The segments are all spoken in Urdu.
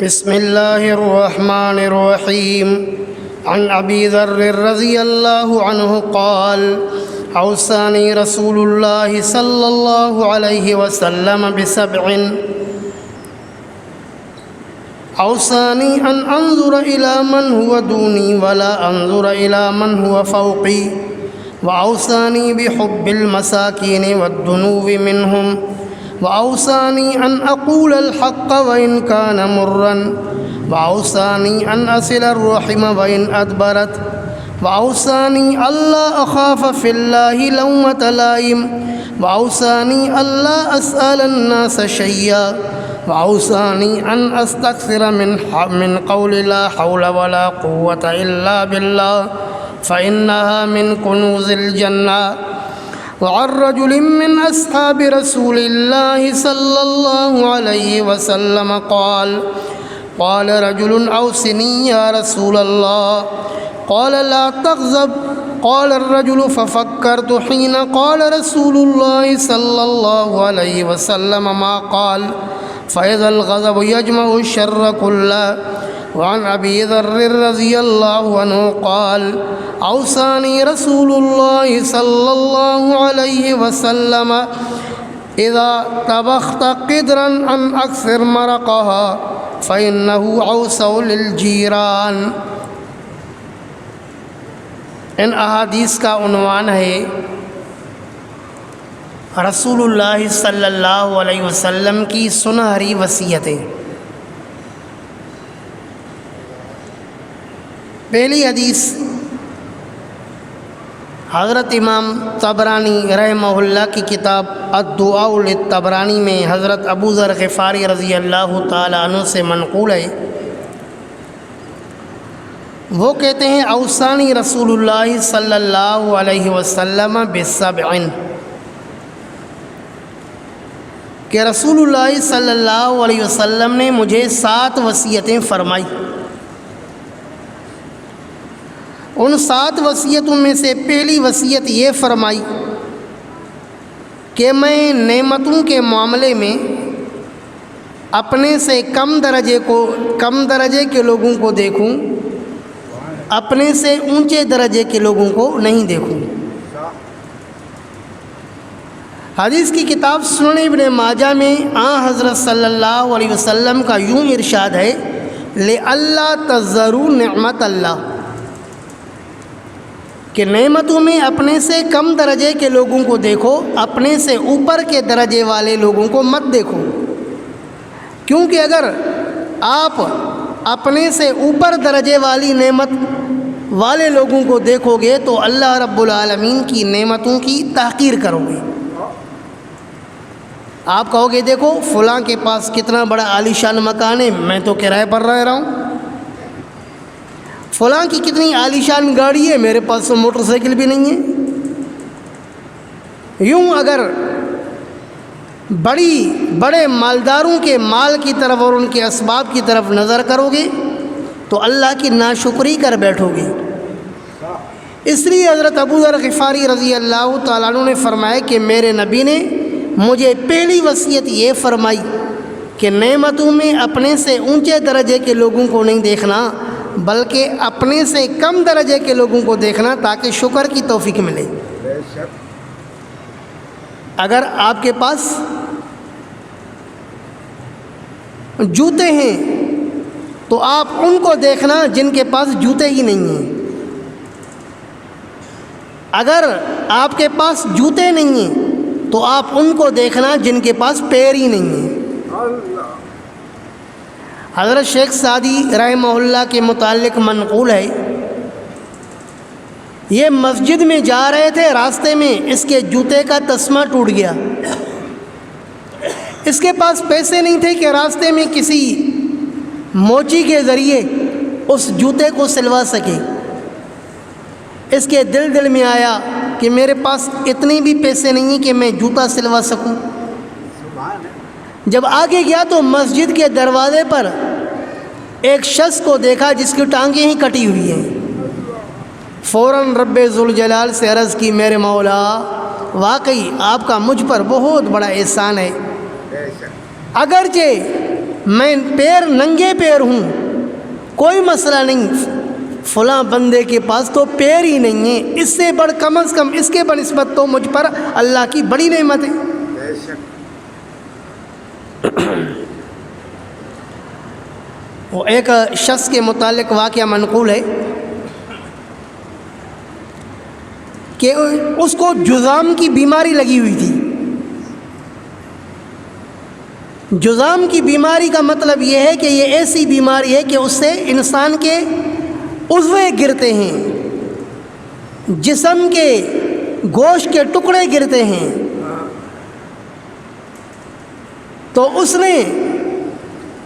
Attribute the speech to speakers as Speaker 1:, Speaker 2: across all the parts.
Speaker 1: بسم اللہ الرحمن الرحیم عن ابی ذر رضی اللہ عنہ قال اوصانی رسول اللہ صلی اللہ علیہ وسلم بسبع اوصانی ان انظر الى من هو دونی ولا انظر الى من هو فوقی واوصانی بحب المساکین والدنو منهم واوصانی ان اقول الحق وان كان مرا واوصانی ان اصل الرحم وان ادبرت واوصانی الا اخاف في الله لومة لائم واوصانی الا اسأل الناس شيئا واوصانی ان استكثر من قول لا حول ولا قوة الا بالله فانها من كنوز الجنة. وعن رجل من اصحاب رسول الله صلى الله عليه وسلم قال رجل اوصني يا رسول الله قال لا تغضب. قال الرجل ففكرت حين قال رسول الله صلى الله عليه وسلم ما قال فإذا الغضب يجمع الشر كله. وعن أبي ذر رضي الله عنه قال أوصاني رسول الله صلى الله عليه وسلم إذا طبخت قدرا أن أكثر مرقها فإنه أوسع للجيران. ان احادیث کا عنوان ہے رسول اللہ صلی اللہ علیہ وسلم کی سنہری وصیتیں. پہلی حدیث حضرت امام طبرانی رحمہ اللہ کی کتاب الدعاء للطبرانی میں حضرت ابو ذر غفاری رضی اللہ تعالی عنہ سے منقول ہے. وہ کہتے ہیں اوصانی رسول اللہ صلی اللہ علیہ وسلم بسبع، کہ رسول اللہ صلی اللہ علیہ وسلم نے مجھے 7 وصیتیں فرمائی. ان 7 وصیتوں میں سے پہلی وصیت یہ فرمائی کہ میں نعمتوں کے معاملے میں اپنے سے کم درجے کے لوگوں کو دیکھوں، اپنے سے اونچے درجے کے لوگوں کو نہیں دیکھوں. حدیث کی کتاب سنن ابن ماجہ میں حضرت صلی اللہ علیہ وسلم کا یوں ارشاد ہے لِأَلَّا تَزَّرُوا نِعْمَةَ اللَّهِ، کہ نعمتوں میں اپنے سے کم درجے کے لوگوں کو دیکھو، اپنے سے اوپر کے درجے والے لوگوں کو مت دیکھو. کیونکہ اگر آپ اپنے سے اوپر درجے والی نعمت والے لوگوں کو دیکھو گے تو اللہ رب العالمین کی نعمتوں کی تحقیر کرو گے. آپ کہو گے دیکھو فلاں کے پاس کتنا بڑا عالیشان مکان ہے، میں تو کرائے پر رہ رہا ہوں. فلاں کی کتنی عالیشان گاڑی ہے، میرے پاس تو موٹر سائیکل بھی نہیں ہے. یوں اگر بڑے مالداروں کے مال کی طرف اور ان کے اسباب کی طرف نظر کرو گے تو اللہ کی ناشکری کر بیٹھو گے. اس لیے حضرت ابو ذر غفاری رضی اللہ تعالیٰ عنہ نے فرمایا کہ میرے نبی نے مجھے پہلی وصیت یہ فرمائی کہ نعمتوں میں اپنے سے اونچے درجے کے لوگوں کو نہیں دیکھنا بلکہ اپنے سے کم درجے کے لوگوں کو دیکھنا تاکہ شکر کی توفیق ملے. اگر آپ کے پاس جوتے ہیں تو آپ ان کو دیکھنا جن کے پاس جوتے ہی نہیں ہیں. اگر آپ کے پاس جوتے نہیں ہیں تو آپ ان کو دیکھنا جن کے پاس پیر ہی نہیں ہیں. حضرت شیخ سعدی رحمہ اللہ کے متعلق منقول ہے، یہ مسجد میں جا رہے تھے، راستے میں اس کے جوتے کا تسمہ ٹوٹ گیا. اس کے پاس پیسے نہیں تھے کہ راستے میں کسی موچی کے ذریعے اس جوتے کو سلوا سکے. اس کے دل میں آیا کہ میرے پاس اتنے بھی پیسے نہیں ہیں کہ میں جوتا سلوا سکوں. جب آگے گیا تو مسجد کے دروازے پر ایک شخص کو دیکھا جس کی ٹانگیں ہی کٹی ہوئی ہیں. فوراً رب ذوالجلال سے عرض کی میرے مولا واقعی آپ کا مجھ پر بہت بڑا احسان ہے، اگرچہ میں ننگے پیر ہوں، کوئی مسئلہ نہیں، فلاں بندے کے پاس تو پیر ہی نہیں ہے، اس سے بڑھ کم از کم اس کے بنسبت تو مجھ پر اللہ کی بڑی نعمت ہے۔ وہ ایک شخص کے متعلق واقعہ منقول ہے کہ اس کو جذام کی بیماری لگی ہوئی تھی۔ جذام کی بیماری کا مطلب یہ ہے کہ یہ ایسی بیماری ہے کہ اس سے انسان کے عضو گرتے ہیں، جسم کے گوشت کے ٹکڑے گرتے ہیں۔ تو اس نے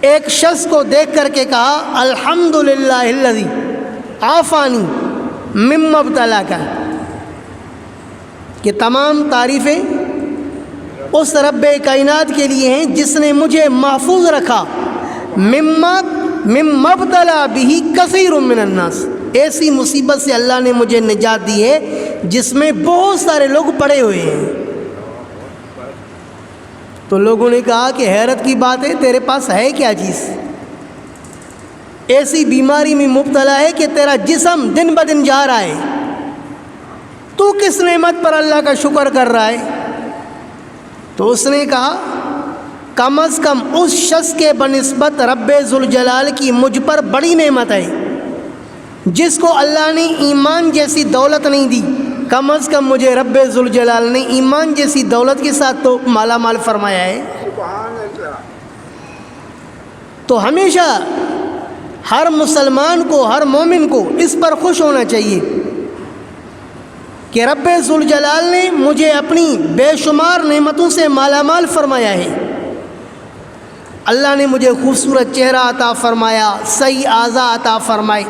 Speaker 1: ایک شخص کو دیکھ کر کے کہا الحمدللہ الذی عافانی مما ابتلاک، کہ تمام تعریفیں اس رب کائنات کے لیے ہیں جس نے مجھے محفوظ رکھا مما ابتلا بہ کثیر من الناس، ایسی مصیبت سے اللہ نے مجھے نجات دی ہے جس میں بہت سارے لوگ پڑے ہوئے ہیں۔ تو لوگوں نے کہا کہ حیرت کی بات ہے، تیرے پاس ہے کیا چیز؟ ایسی بیماری میں مبتلا ہے کہ تیرا جسم دن بدن جا رہا ہے، تو کس نعمت پر اللہ کا شکر کر رہا ہے؟ تو اس نے کہا کم از کم اس شخص کے بنسبت رب ذوالجلال کی مجھ پر بڑی نعمت ہے جس کو اللہ نے ایمان جیسی دولت نہیں دی، کم از کم مجھے رب ذوالجلال نے ایمان جیسی دولت کے ساتھ تو مالا مال فرمایا ہے۔ تو ہمیشہ ہر مسلمان کو، ہر مومن کو اس پر خوش ہونا چاہیے کہ رب ذوالجلال نے مجھے اپنی بے شمار نعمتوں سے مالا مال فرمایا ہے۔ اللہ نے مجھے خوبصورت چہرہ عطا فرمایا، صحیح اعضاء عطا فرمائے،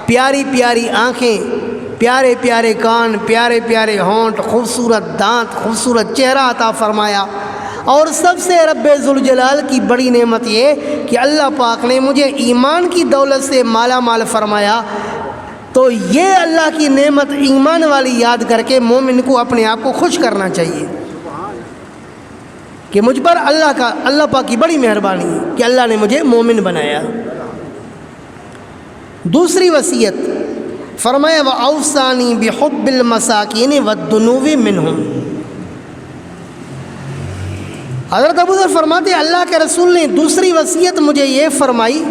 Speaker 1: پیاری پیاری آنکھیں، پیارے پیارے کان، پیارے پیارے ہونٹ، خوبصورت دانت، خوبصورت چہرہ عطا فرمایا۔ اور سب سے رب ذوالجلال کی بڑی نعمت یہ کہ اللہ پاک نے مجھے ایمان کی دولت سے مالا مال فرمایا۔ تو یہ اللہ کی نعمت ایمان والی یاد کر کے مومن کو اپنے آپ کو خوش کرنا چاہیے کہ مجھ پر اللہ پاک کی بڑی مہربانی ہے کہ اللہ نے مجھے مومن بنایا۔ دوسری وصیت فرمایا وَأَوْصَانِي بِحُبِّ الْمَسَاكِينِ وَالدُّنُوِّ مِنْهُمْ۔ حضرت ابوذر فرماتے ہیں اللہ کے رسول نے دوسری وصیت مجھے یہ فرمائی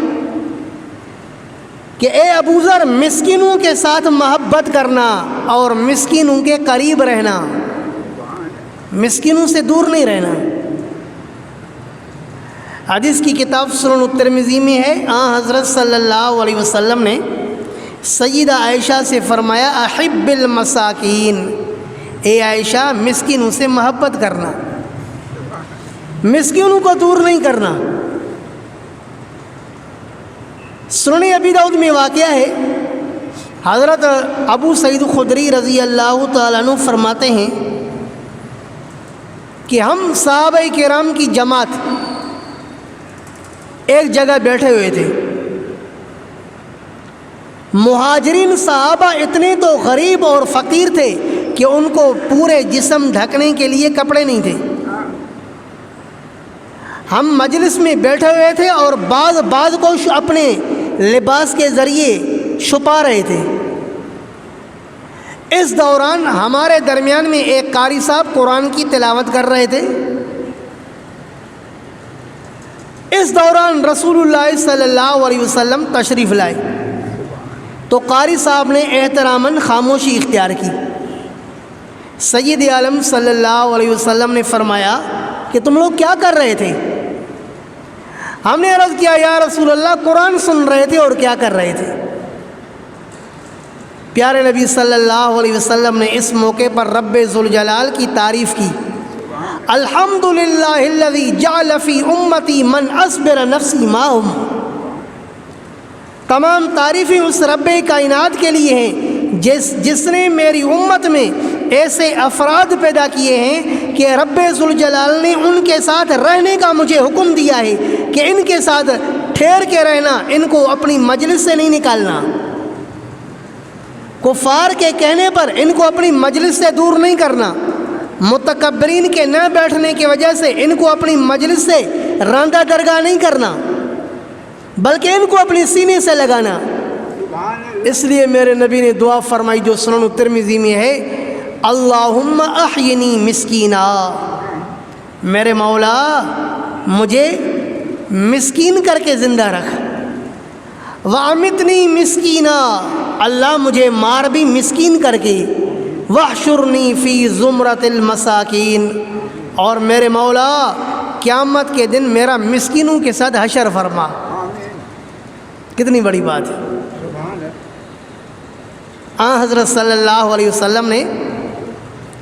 Speaker 1: کہ اے ابوذر، مسکینوں کے ساتھ محبت کرنا اور مسکینوں کے قریب رہنا، مسکینوں سے دور نہیں رہنا۔ حدیث کی کتاب سنن الترمذی میں ہے، حضرت صلی اللہ علیہ وسلم نے سیدہ عائشہ سے فرمایا احب المساکین، اے عائشہ مسکینوں سے محبت کرنا، مسکینوں کو دور نہیں کرنا۔ سنن ابی داؤد میں واقعہ ہے، حضرت ابو سعید خدری رضی اللہ تعالیٰ عنہ فرماتے ہیں کہ ہم صحابہ کرام کی جماعت ایک جگہ بیٹھے ہوئے تھے۔ مہاجرین صحابہ اتنے تو غریب اور فقیر تھے کہ ان کو پورے جسم ڈھکنے کے لیے کپڑے نہیں تھے۔ ہم مجلس میں بیٹھے ہوئے تھے اور بعض کو اپنے لباس کے ذریعے چھپا رہے تھے۔ اس دوران ہمارے درمیان میں ایک قاری صاحب قرآن کی تلاوت کر رہے تھے۔ اس دوران رسول اللہ صلی اللہ علیہ وسلم تشریف لائے تو قاری صاحب نے احتراماً خاموشی اختیار کی۔ سید عالم صلی اللہ علیہ وسلم نے فرمایا کہ تم لوگ کیا کر رہے تھے؟ ہم نے عرض کیا یا رسول اللہ قرآن سن رہے تھے اور کیا کر رہے تھے؟ پیارے نبی صلی اللہ علیہ وسلم نے اس موقع پر رب ذوالجلال کی تعریف کی، الحمدللہ الذی جعل فی امتی من اصبر نفسی معہم۔ تمام تعریفیں اس رب کائنات کے لیے ہیں جس نے میری امت میں ایسے افراد پیدا کیے ہیں کہ رب ذوالجلال نے ان کے ساتھ رہنے کا مجھے حکم دیا ہے کہ ان کے ساتھ ٹھہر کے رہنا، ان کو اپنی مجلس سے نہیں نکالنا۔ کفار کے کہنے پر ان کو اپنی مجلس سے دور نہیں کرنا، متکبرین کے نہ بیٹھنے کی وجہ سے ان کو اپنی مجلس سے راندہ درگاہ نہیں کرنا، بلکہ ان کو اپنے سینے سے لگانا۔ اس لیے میرے نبی نے دعا فرمائی جو سنن ترمذی میں ہے، اللہم احینی مسکینا، میرے مولا مجھے مسکین کر کے زندہ رکھ، وَأَمِتْنِي مِسْكِينًا، اللہ مجھے مار بھی مسکین کر کے، وَاحْشُرْنِي فِي زُمْرَةِ الْمَسَاكِينَ، اور میرے مولا قیامت کے دن میرا مسکینوں کے ساتھ حشر فرما۔ کتنی بڑی بات ہے۔ آن حضرت صلی اللہ علیہ وسلم نے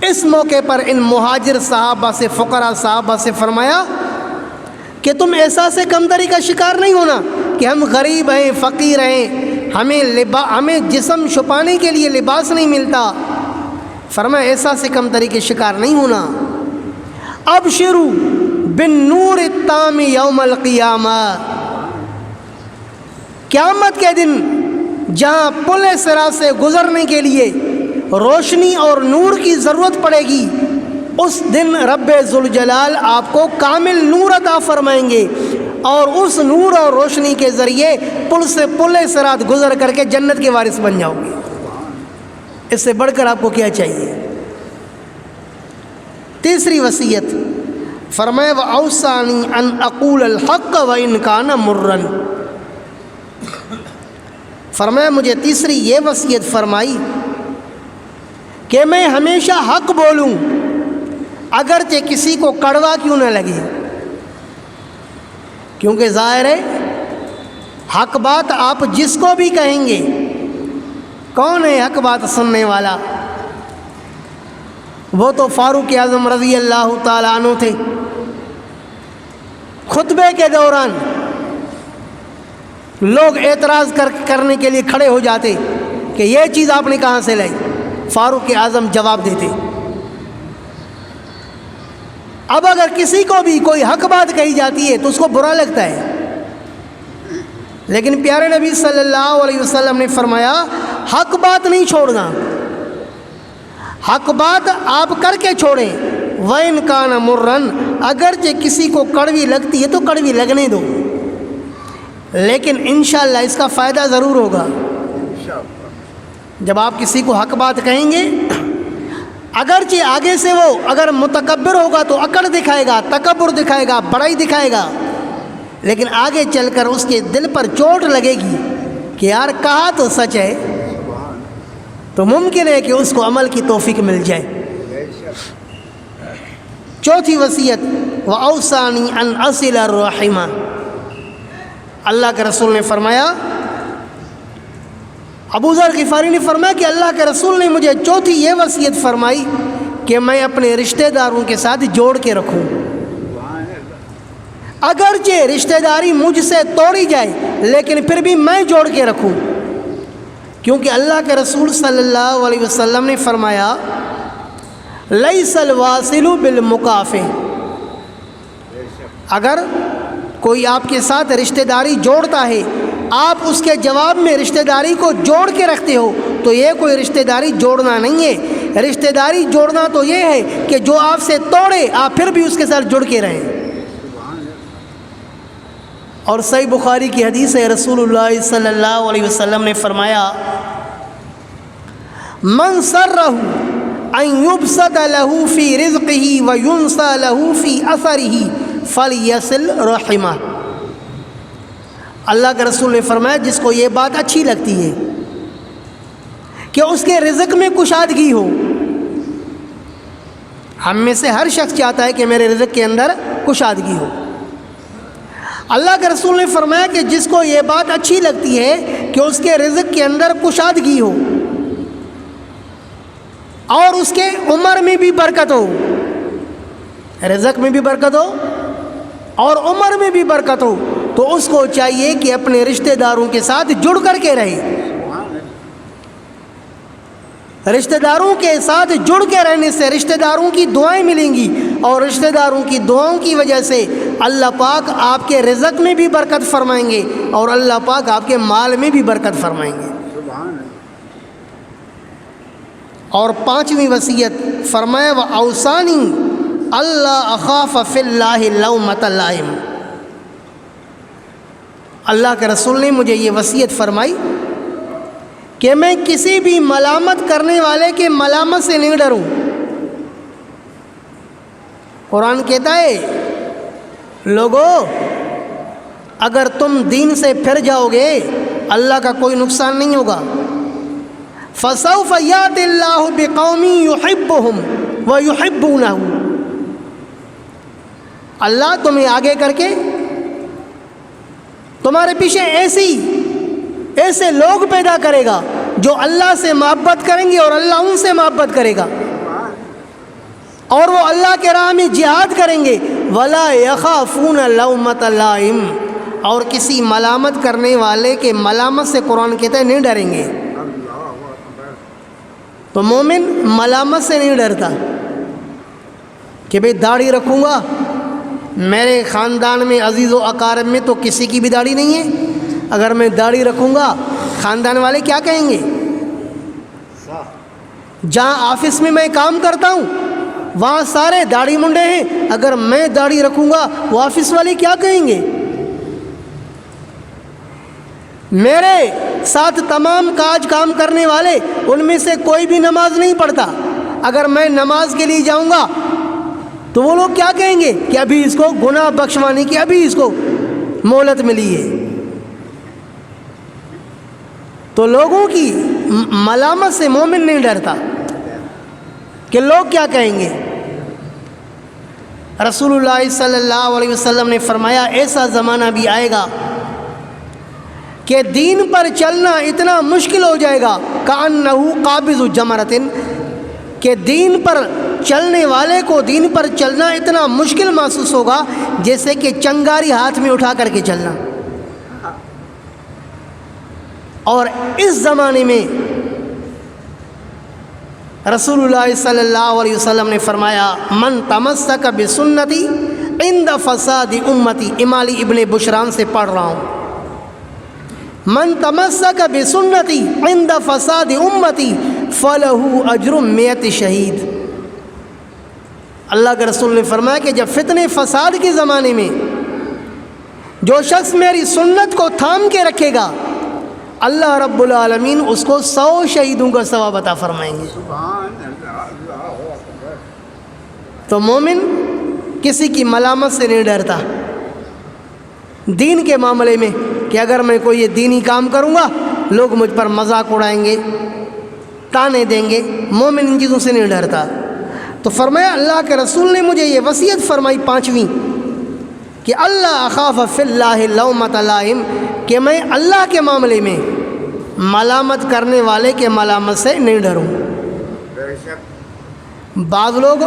Speaker 1: اس موقع پر ان مہاجر صحابہ سے، فقراء صحابہ سے فرمایا کہ تم احساس کمتری کا شکار نہیں ہونا کہ ہم غریب ہیں، فقیر ہیں، ہمیں جسم چھپانے کے لیے لباس نہیں ملتا۔ فرمایا احساس کمتری کے شکار نہیں ہونا۔ ابشروا بالنور التام یوم القیامہ، قیامت کے دن جہاں پل صراط سے گزرنے کے لیے روشنی اور نور کی ضرورت پڑے گی، اس دن رب ذوالجلال آپ کو کامل نور عطا فرمائیں گے، اور اس نور اور روشنی کے ذریعے پل صراط گزر کر کے جنت کے وارث بن جاؤ گے۔ اس سے بڑھ کر آپ کو کیا چاہیے؟ تیسری وصیت فرمایا وَأَوْصَانِي أَنْ أَقُولَ الْحَقَّ وَإِنْ كَانَ مُرًّا، فرمایا مجھے تیسری یہ وصیت فرمائی کہ میں ہمیشہ حق بولوں اگرچہ کسی کو کڑوا کیوں نہ لگے، کیونکہ ظاہر ہے حق بات آپ جس کو بھی کہیں گے، کون ہے حق بات سننے والا؟ وہ تو فاروق اعظم رضی اللہ تعالیٰ عنہ تھے۔ خطبے کے دوران لوگ اعتراض کرنے کے لیے کھڑے ہو جاتے کہ یہ چیز آپ نے کہاں سے لائی، فاروق اعظم جواب دیتے۔ اب اگر کسی کو بھی کوئی حق بات کہی جاتی ہے تو اس کو برا لگتا ہے، لیکن پیارے نبی صلی اللہ علیہ وسلم نے فرمایا حق بات نہیں چھوڑنا، حق بات آپ کر کے چھوڑیں، وَإِنْ كَانَ مُرًّا، اگرچہ کسی کو کڑوی لگتی ہے تو کڑوی لگنے دو، لیکن انشاءاللہ اس کا فائدہ ضرور ہوگا۔ جب آپ کسی کو حق بات کہیں گے، اگرچہ آگے سے وہ اگر متکبر ہوگا تو اکڑ دکھائے گا، تکبر دکھائے گا، بڑائی دکھائے گا، لیکن آگے چل کر اس کے دل پر چوٹ لگے گی کہ یار کہا تو سچ ہے، تو ممکن ہے کہ اس کو عمل کی توفیق مل جائے۔ چوتھی وصیت وَأَوْصَانِي أَنْ أَصِلَ الرَّحِمَ، اللہ کے رسول نے فرمایا، ابو ذر غفاری نے فرمایا کہ اللہ کے رسول نے مجھے چوتھی یہ وصیت فرمائی کہ میں اپنے رشتہ داروں کے ساتھ جوڑ کے رکھوں، اگرچہ رشتہ داری مجھ سے توڑی جائے لیکن پھر بھی میں جوڑ کے رکھوں، کیونکہ اللہ کے رسول صلی اللہ علیہ وسلم نے فرمایا لیس الواصل بالمکافئ، اگر کوئی آپ کے ساتھ رشتہ داری جوڑتا ہے، آپ اس کے جواب میں رشتہ داری کو جوڑ کے رکھتے ہو، تو یہ کوئی رشتہ داری جوڑنا نہیں ہے۔ رشتہ داری جوڑنا تو یہ ہے کہ جو آپ سے توڑے آپ پھر بھی اس کے ساتھ جڑ کے رہیں۔ اور صحیح بخاری کی حدیث ہے، رسول اللہ صلی اللہ علیہ وسلم نے فرمایا من سرہ ان یبسط لہ فی رزقہ وینسى لہ فی اثرہ فلیصل رحمہ، اللہ کے رسول نے فرمایا جس کو یہ بات اچھی لگتی ہے کہ اس کے رزق میں کشادگی ہو، ہم میں سے ہر شخص چاہتا ہے کہ میرے رزق کے اندر کشادگی ہو، اللہ کے رسول نے فرمایا کہ جس کو یہ بات اچھی لگتی ہے کہ اس کے رزق کے اندر کشادگی ہو اور اس کے عمر میں بھی برکت ہو، رزق میں بھی برکت ہو اور عمر میں بھی برکت ہو، تو اس کو چاہیے کہ اپنے رشتہ داروں کے ساتھ جڑ کر کے رہے۔ رشتہ داروں کے ساتھ جڑ کے رہنے سے رشتہ داروں کی دعائیں ملیں گی، اور رشتہ داروں کی دعاؤں کی وجہ سے اللہ پاک آپ کے رزق میں بھی برکت فرمائیں گے اور اللہ پاک آپ کے مال میں بھی برکت فرمائیں گے۔ اور پانچویں وصیت فرمایا وَأَوْصَانِي اللہ اخاف فی اللہ لومۃ لائم، اللہ کے رسول نے مجھے یہ وصیت فرمائی کہ میں کسی بھی ملامت کرنے والے کے ملامت سے نہیں ڈروں۔ قرآن کہتا ہے لوگو اگر تم دین سے پھر جاؤ گے اللہ کا کوئی نقصان نہیں ہوگا۔ فَسَوْفَ يَأْتِ اللَّهُ بِقَوْمٍ يُحِبُّهُمْ وَيُحِبُّونَهُ، اللہ تمہیں آگے کر کے تمہارے پیچھے ایسے لوگ پیدا کرے گا جو اللہ سے محبت کریں گے اور اللہ ان سے محبت کرے گا، اور وہ اللہ کے راہ میں جہاد کریں گے۔ وَلَا يَخَافُونَ لَوْمَةَ لَائِمٍ، اور کسی ملامت کرنے والے کے ملامت سے قرآن کہتا ہے نہیں ڈریں گے۔ تو مومن ملامت سے نہیں ڈرتا کہ بھئی داڑھی رکھوں گا، میرے خاندان میں عزیز و اقارب میں تو کسی کی بھی داڑھی نہیں ہے، اگر میں داڑھی رکھوں گا خاندان والے کیا کہیں گے؟ جہاں آفس میں میں کام کرتا ہوں وہاں سارے داڑھی منڈے ہیں، اگر میں داڑھی رکھوں گا وہ آفس والے کیا کہیں گے؟ میرے ساتھ تمام کام کرنے والے ان میں سے کوئی بھی نماز نہیں پڑھتا، اگر میں نماز کے لیے جاؤں گا تو وہ لوگ کیا کہیں گے کہ ابھی اس کو گناہ بخشوانے کی ابھی اس کو مہلت ملی ہے۔ تو لوگوں کی ملامت سے مومن نہیں ڈرتا کہ لوگ کیا کہیں گے۔ رسول اللہ صلی اللہ علیہ وسلم نے فرمایا ایسا زمانہ بھی آئے گا کہ دین پر چلنا اتنا مشکل ہو جائے گا کأنہ قابض جمرۃ، کہ دین پر چلنے والے کو دین پر چلنا اتنا مشکل محسوس ہوگا جیسے کہ چنگاری ہاتھ میں اٹھا کر کے چلنا۔ اور اس زمانے میں رسول اللہ صلی اللہ علیہ وسلم نے فرمایا من تمسک بسنتی عند فساد امتی، امالی ابن بشران سے پڑھ رہا ہوں، من تمسک بسنتی عند فساد امتی فلہ اجر 100 شہید۔ اللہ کے رسول نے فرمایا کہ جب فتنے فساد کے زمانے میں جو شخص میری سنت کو تھام کے رکھے گا اللہ رب العالمین اس کو 100 شہیدوں کا ثواب عطا فرمائیں گے۔ تو مومن کسی کی ملامت سے نہیں ڈرتا دین کے معاملے میں کہ اگر میں کوئی یہ دینی کام کروں گا لوگ مجھ پر مذاق اڑائیں گے، تانے دیں گے، مومن ان چیزوں سے نہیں ڈرتا۔ تو فرمایا اللہ کے رسول نے مجھے یہ وصیت فرمائی پانچویں کہ اللہ اخاف فی اللہ لومۃ لائم، کہ میں اللہ کے معاملے میں ملامت کرنے والے کے ملامت سے نہیں ڈروں۔ بعض لوگ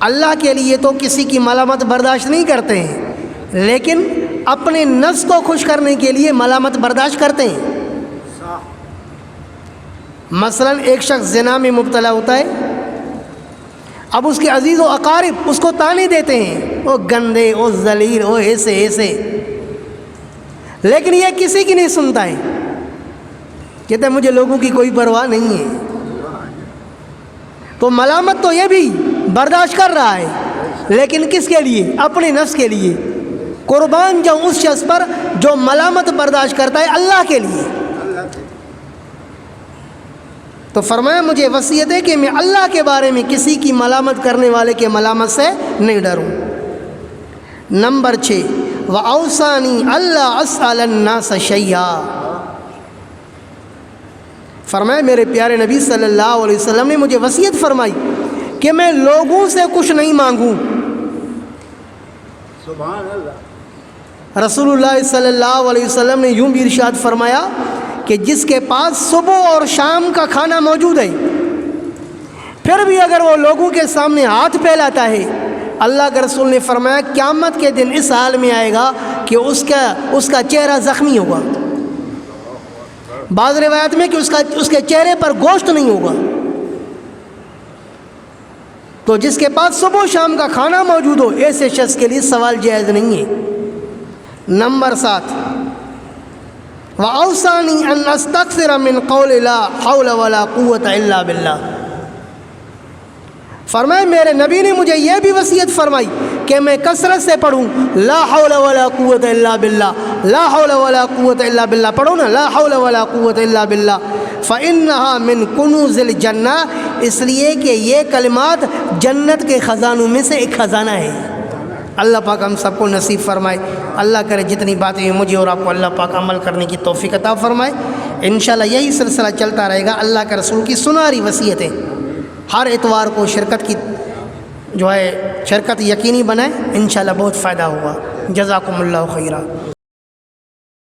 Speaker 1: اللہ کے لیے تو کسی کی ملامت برداشت نہیں کرتے ہیں، لیکن اپنے نفس کو خوش کرنے کے لیے ملامت برداشت کرتے ہیں۔ مثلا ایک شخص زنا میں مبتلا ہوتا ہے، اب اس کے عزیز و اقارب اس کو تانے دیتے ہیں، وہ گندے، وہ ذلیل، وہ ایسے، لیکن یہ کسی کی نہیں سنتا ہے، کہتے ہیں مجھے لوگوں کی کوئی پرواہ نہیں ہے۔ تو ملامت تو یہ بھی برداشت کر رہا ہے، لیکن کس کے لیے؟ اپنے نفس کے لیے۔ قربان جاؤں اس شخص پر جو ملامت برداشت کرتا ہے اللہ کے لیے۔ تو فرمایا مجھے وصیت ہے کہ میں اللہ کے بارے میں کسی کی ملامت کرنے والے کے ملامت سے نہیں ڈروں۔ نمبر 6 وَأَوْصَانِي أَلَّا أَسْأَلَ النَّاسَ شَيْئًا، فرمایا میرے پیارے نبی صلی اللہ علیہ وسلم نے مجھے وصیت فرمائی کہ میں لوگوں سے کچھ نہیں مانگوں۔
Speaker 2: سبحان اللہ۔
Speaker 1: رسول اللہ صلی اللہ علیہ وسلم نے یوں بھی ارشاد فرمایا کہ جس کے پاس صبح اور شام کا کھانا موجود ہے پھر بھی اگر وہ لوگوں کے سامنے ہاتھ پھیلاتا ہے، اللہ کے رسول نے فرمایا قیامت کے دن اس حال میں آئے گا کہ اس کا چہرہ زخمی ہوگا، بعض روایت میں کہ اس کے چہرے پر گوشت نہیں ہوگا۔ تو جس کے پاس صبح و شام کا کھانا موجود ہو ایسے شخص کے لیے سوال جائز نہیں ہے۔ نمبر 7 وأوصاني أن أستكثر من قول لا حول ولا قوة إلا بالله. فرمائے میرے نبی نے مجھے یہ بھی وصیت فرمائی کہ میں کثرت سے پڑھوں لا حول ولا قوت الا باللہ، لا حول ولا قوت الا باللہ. پڑھو نا، لا حول ولا قوت الا باللہ. فإنها من کنوز الجنہ، اس لیے کہ یہ کلمات جنت کے خزانوں میں سے ایک خزانہ ہے. اللہ پاک ہم سب کو نصیب فرمائے. اللہ کرے جتنی باتیں ہیں مجھے اور آپ کو اللہ پاک عمل کرنے کی توفیق عطا فرمائے. انشاءاللہ یہی سلسلہ چلتا رہے گا. اللہ کے رسول کی سناری وصیتیں ہر اتوار کو شرکت کی شرکت یقینی بنائیں. انشاءاللہ بہت فائدہ ہوگا. جزاکم اللہ خیرہ.